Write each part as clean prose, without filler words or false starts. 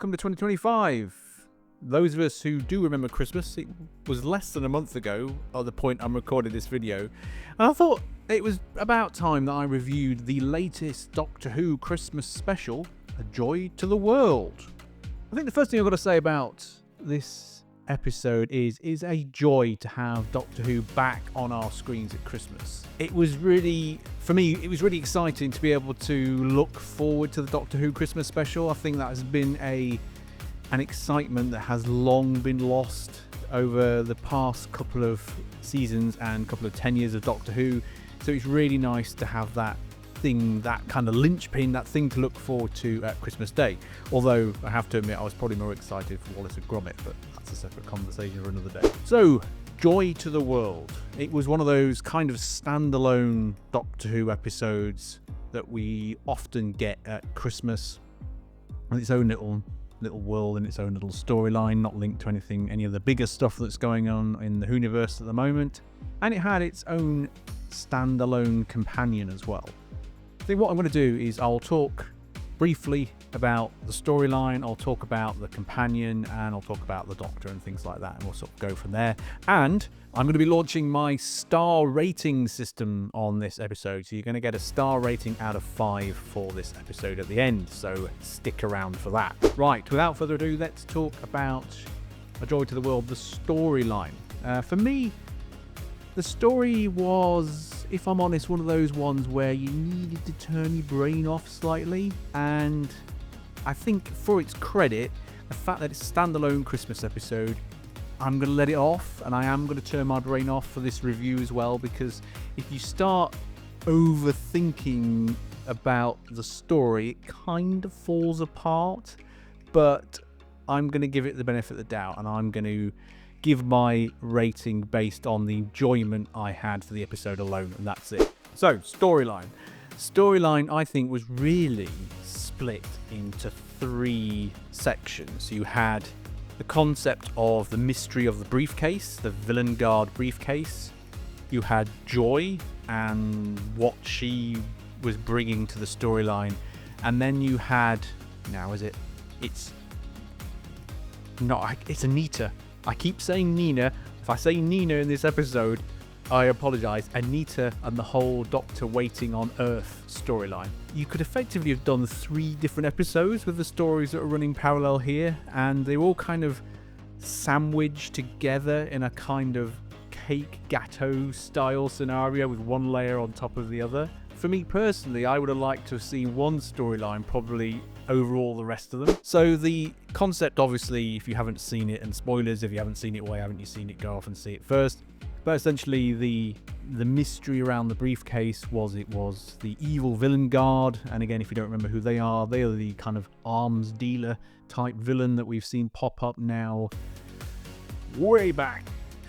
welcome to 2025. Those of us who do remember Christmas, it was less than a month ago at the point I'm recording this video, and I thought it was about time that I reviewed the latest Doctor Who Christmas special, A Joy to the World. I think the first thing I've got to say about this episode is a joy to have Doctor Who back on our screens at Christmas. It was really, for me, it was really exciting to be able to look forward to the Doctor Who Christmas special. I think that has been an excitement that has long been lost over the past couple of seasons and couple of 10 years of Doctor Who. So it's really nice to have that thing, that kind of linchpin, that thing to look forward to at Christmas Day. Although I have to admit, I was probably more excited for Wallace and Gromit, but that's a separate conversation for another day. So, Joy to the World. It was one of those kind of standalone Doctor Who episodes that we often get at Christmas, with its own little world and its own little storyline, not linked to any of the bigger stuff that's going on in the Whoniverse at the moment. And it had its own standalone companion as well. I think what I'm going to do is I'll talk briefly about the storyline, I'll talk about the companion, and I'll talk about the Doctor and things like that, and we'll sort of go from there. And I'm going to be launching my star rating system on this episode, so you're going to get a star rating out of 5 for this episode at the end, so stick around for that. Right, without further ado, let's talk about A Joy to the World, the storyline. For me, the story was, if I'm honest, one of those ones where you needed to turn your brain off slightly, and I think for its credit, the fact that it's a standalone Christmas episode, I'm going to let it off, and I am going to turn my brain off for this review as well, because if you start overthinking about the story, it kind of falls apart, but I'm going to give it the benefit of the doubt, and I'm going to give my rating based on the enjoyment I had for the episode alone, and that's it. So, storyline. Storyline, I think, was really split into 3 sections. You had the concept of the mystery of the briefcase, the Villain Guard briefcase. You had Joy and what she was bringing to the storyline. And then you had, it's Anita. I keep saying Nina. If I say Nina in this episode, I apologise. Anita and the whole Doctor waiting on Earth storyline. You could effectively have done 3 different episodes with the stories that are running parallel here, and they all kind of sandwiched together in a kind of cake gâteau style scenario with one layer on top of the other. For me personally, I would have liked to have seen one storyline probably over all the rest of them. So the concept, obviously, if you haven't seen it, and spoilers, if you haven't seen it, why haven't you seen it? Go off and see it first. But essentially the mystery around the briefcase was it was the evil Villain Guard, and again, if you don't remember who they are the kind of arms dealer type villain that we've seen pop up now way back.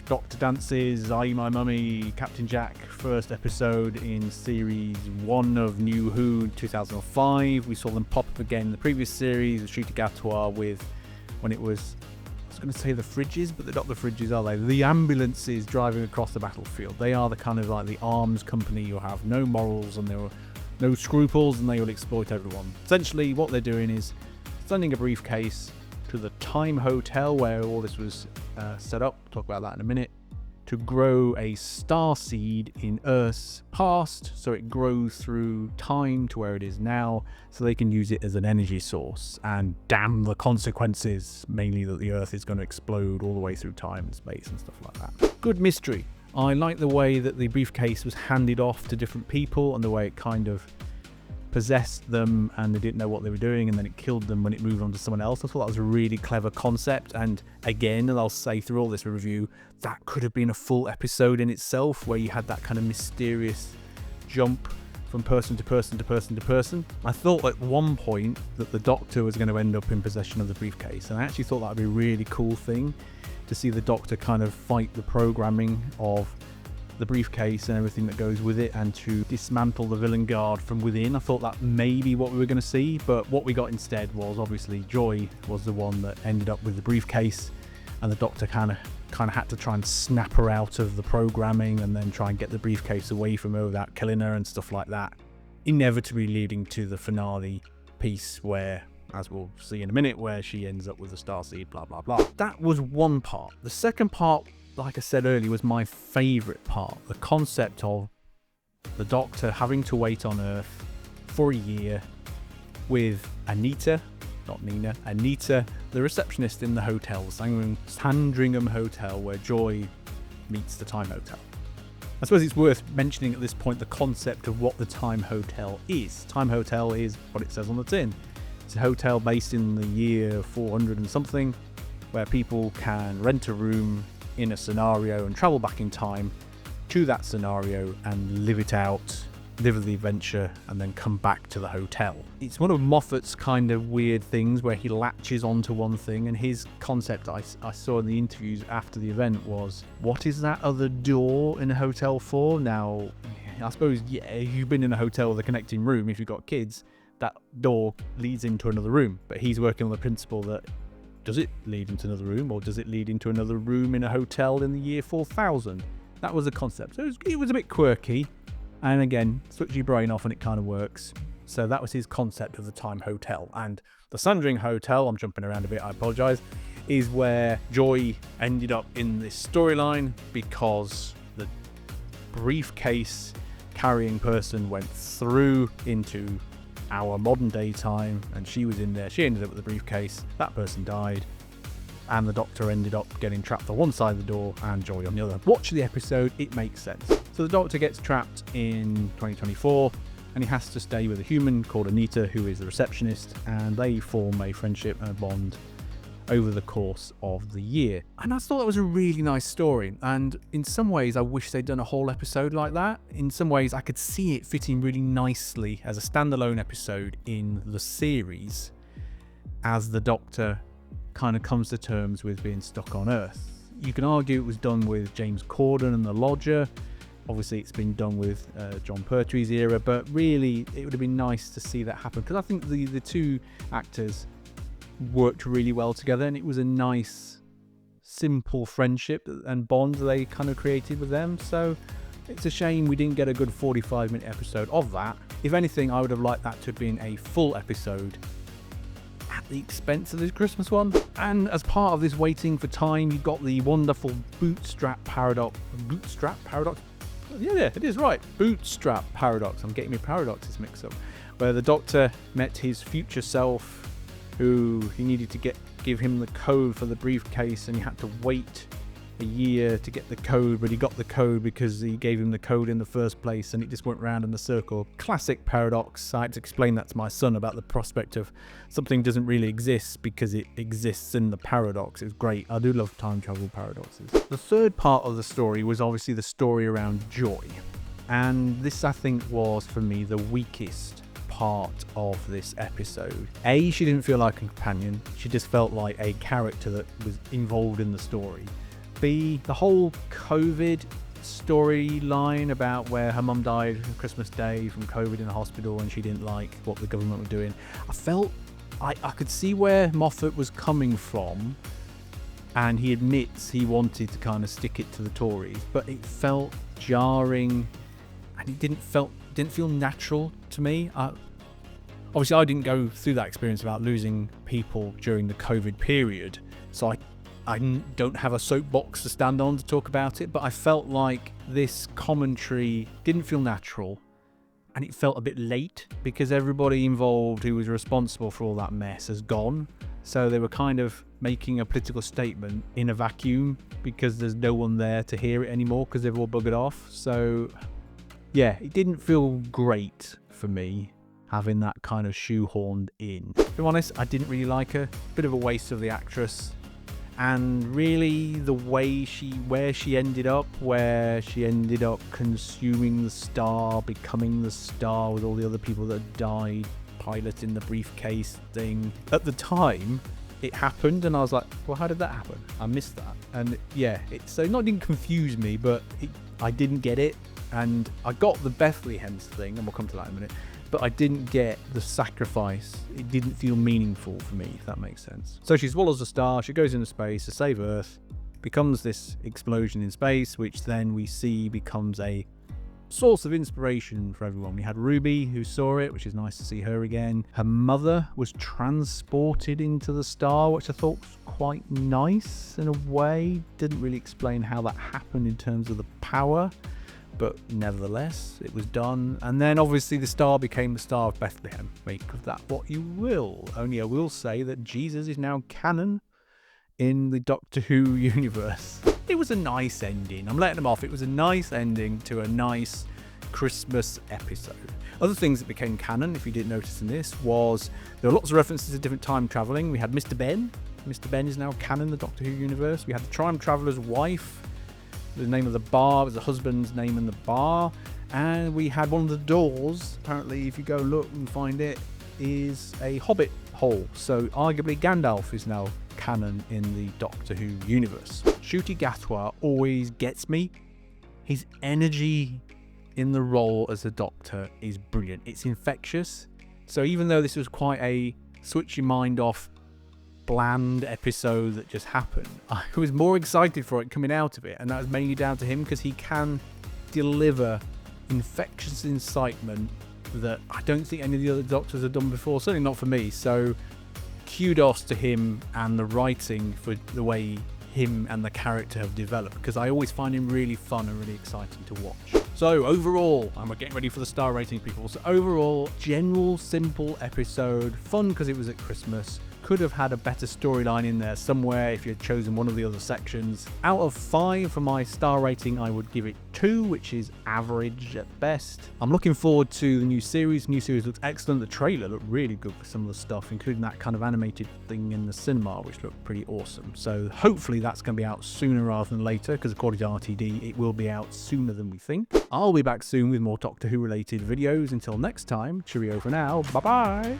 Dr. Dance's I, My Mummy, Captain Jack first episode in series 1 of New Who 2005. We saw them pop up again in the previous series, Ncuti Gatwa, with when it was, I was going to say the fridges, but they're not the fridges, are they? The ambulances driving across the battlefield. They are the kind of like the arms company who have no morals and there are no scruples, and they will exploit everyone. Essentially what they're doing is sending a briefcase to the Time Hotel where all this was set up, we'll talk about that in a minute, to grow a star seed in Earth's past, so it grows through time to where it is now, so they can use it as an energy source, and damn the consequences, mainly that the Earth is going to explode all the way through time and space and stuff like that. Good mystery. I like the way that the briefcase was handed off to different people and the way it kind of possessed them and they didn't know what they were doing, and then it killed them when it moved on to someone else. I thought that was a really clever concept, and again, and I'll say through all this review, that could have been a full episode in itself where you had that kind of mysterious jump from person to person to person to person. I thought at one point that the Doctor was going to end up in possession of the briefcase, and I actually thought that would be a really cool thing to see the Doctor kind of fight the programming of the briefcase and everything that goes with it, and to dismantle the Villain Guard from within. I thought that may be what we were going to see, but what we got instead was obviously Joy was the one that ended up with the briefcase, and the Doctor kind of had to try and snap her out of the programming and then try and get the briefcase away from her without killing her and stuff like that, inevitably leading to the finale piece where as we'll see in a minute, where she ends up with a starseed, blah, blah, blah. That was one part. The second part, like I said earlier, was my favourite part. The concept of the Doctor having to wait on Earth for a year with Anita, not Nina, Anita, the receptionist in the hotel, Sandringham Hotel, where Joy meets the Time Hotel. I suppose it's worth mentioning at this point the concept of what the Time Hotel is. Time Hotel is what it says on the tin. It's a hotel based in the year 400 and something, where people can rent a room in a scenario and travel back in time to that scenario and live it out, live the adventure, and then come back to the hotel. It's one of Moffat's kind of weird things where he latches onto one thing, and his concept I saw in the interviews after the event was, what is that other door in a hotel for? Now, I suppose, yeah, if you've been in a hotel with a connecting room, if you've got kids, that door leads into another room. But he's working on the principle that, does it lead into another room, or does it lead into another room in a hotel in the year 4000? That was the concept. So it was a bit quirky. And again, switch your brain off and it kind of works. So that was his concept of the Time Hotel. And the Sandringham Hotel, I'm jumping around a bit, I apologise, is where Joy ended up in this storyline because the briefcase carrying person went through into our modern day time, and she was in there. She ended up with the briefcase. That person died, and the Doctor ended up getting trapped on one side of the door and Joy on the other. Watch the episode, it makes sense. So the Doctor gets trapped in 2024, and he has to stay with a human called Anita, who is the receptionist, and they form a friendship and a bond over the course of the year. And I thought that was a really nice story, and in some ways I wish they'd done a whole episode like that. In some ways I could see it fitting really nicely as a standalone episode in the series, as the Doctor kind of comes to terms with being stuck on Earth. You can argue it was done with James Corden and The Lodger. Obviously it's been done with John Pertwee's era, but really it would have been nice to see that happen, because I think the two actors worked really well together, and it was a nice, simple friendship and bond they kind of created with them. So it's a shame we didn't get a good 45-minute episode of that. If anything, I would have liked that to have been a full episode at the expense of this Christmas one. And as part of this waiting for time, you got the wonderful bootstrap paradox. Yeah, it is right. Bootstrap paradox. I'm getting my paradoxes mixed up. Where the Doctor met his future self, who he needed to give him the code for the briefcase, and he had to wait a year to get the code, but he got the code because he gave him the code in the first place, and it just went round in a circle. Classic paradox. I had to explain that to my son about the prospect of something doesn't really exist because it exists in the paradox. It was great. I do love time travel paradoxes. The third part of the story was obviously the story around Joy, and this I think was for me the weakest part of this episode. A, she didn't feel like a companion. She just felt like a character that was involved in the story. B, the whole COVID storyline about where her mum died on Christmas Day from COVID in the hospital and she didn't like what the government were doing. I felt I could see where Moffat was coming from, and he admits he wanted to kind of stick it to the Tories, but it felt jarring and it didn't feel natural to me. Obviously I didn't go through that experience about losing people during the COVID period, so I don't have a soapbox to stand on to talk about it, but I felt like this commentary didn't feel natural, and it felt a bit late because everybody involved who was responsible for all that mess has gone. So they were kind of making a political statement in a vacuum because there's no one there to hear it anymore because they've all buggered off. So yeah, it didn't feel great for me having that kind of shoehorned in. To be honest, I didn't really like her. Bit of a waste of the actress. And really the way where she ended up consuming the star, becoming the star with all the other people that died, piloting the briefcase thing. At the time it happened and I was like, well, how did that happen? I missed that. And yeah, didn't confuse me, but I didn't get it. And I got the Bethlehem's thing, and we'll come to that in a minute, but I didn't get the sacrifice. It didn't feel meaningful for me, if that makes sense. So she swallows the star, she goes into space to save Earth, becomes this explosion in space, which then we see becomes a source of inspiration for everyone. We had Ruby, who saw it, which is nice to see her again. Her mother was transported into the star, which I thought was quite nice in a way. Didn't really explain how that happened in terms of the power, but nevertheless, it was done. And then obviously the star became the Star of Bethlehem. Make of that what you will. Only I will say that Jesus is now canon in the Doctor Who universe. It was a nice ending. I'm letting them off. It was a nice ending to a nice Christmas episode. Other things that became canon, if you didn't notice in this, was there were lots of references to different time traveling. We had Mr. Ben. Mr. Ben is now canon in the Doctor Who universe. We had the Time Traveller's wife. The name of the bar was the husband's name in the bar. And we had one of the doors, apparently if you go look and find it, is a hobbit hole. So arguably Gandalf is now canon in the Doctor Who universe. Ncuti Gatwa always gets me. His energy in the role as the Doctor is brilliant. It's infectious. So even though this was quite a switch your mind off, bland episode that just happened, I was more excited for it coming out of it, and that was mainly down to him because he can deliver infectious incitement that I don't think any of the other Doctors have done before, certainly not for me. So kudos to him and the writing for the way him and the character have developed, because I always find him really fun and really exciting to watch. So overall, and we're getting ready for the star rating, people. So overall, general simple episode, fun because it was at Christmas. Could have had a better storyline in there somewhere if you had chosen one of the other sections. Out of 5 for my star rating, I would give it 2, which is average at best. I'm looking forward to the new series. The new series looks excellent. The trailer looked really good for some of the stuff, including that kind of animated thing in the cinema, which looked pretty awesome. So hopefully that's going to be out sooner rather than later, because according to RTD, it will be out sooner than we think. I'll be back soon with more Doctor Who related videos. Until next time, cheerio for now. Bye-bye.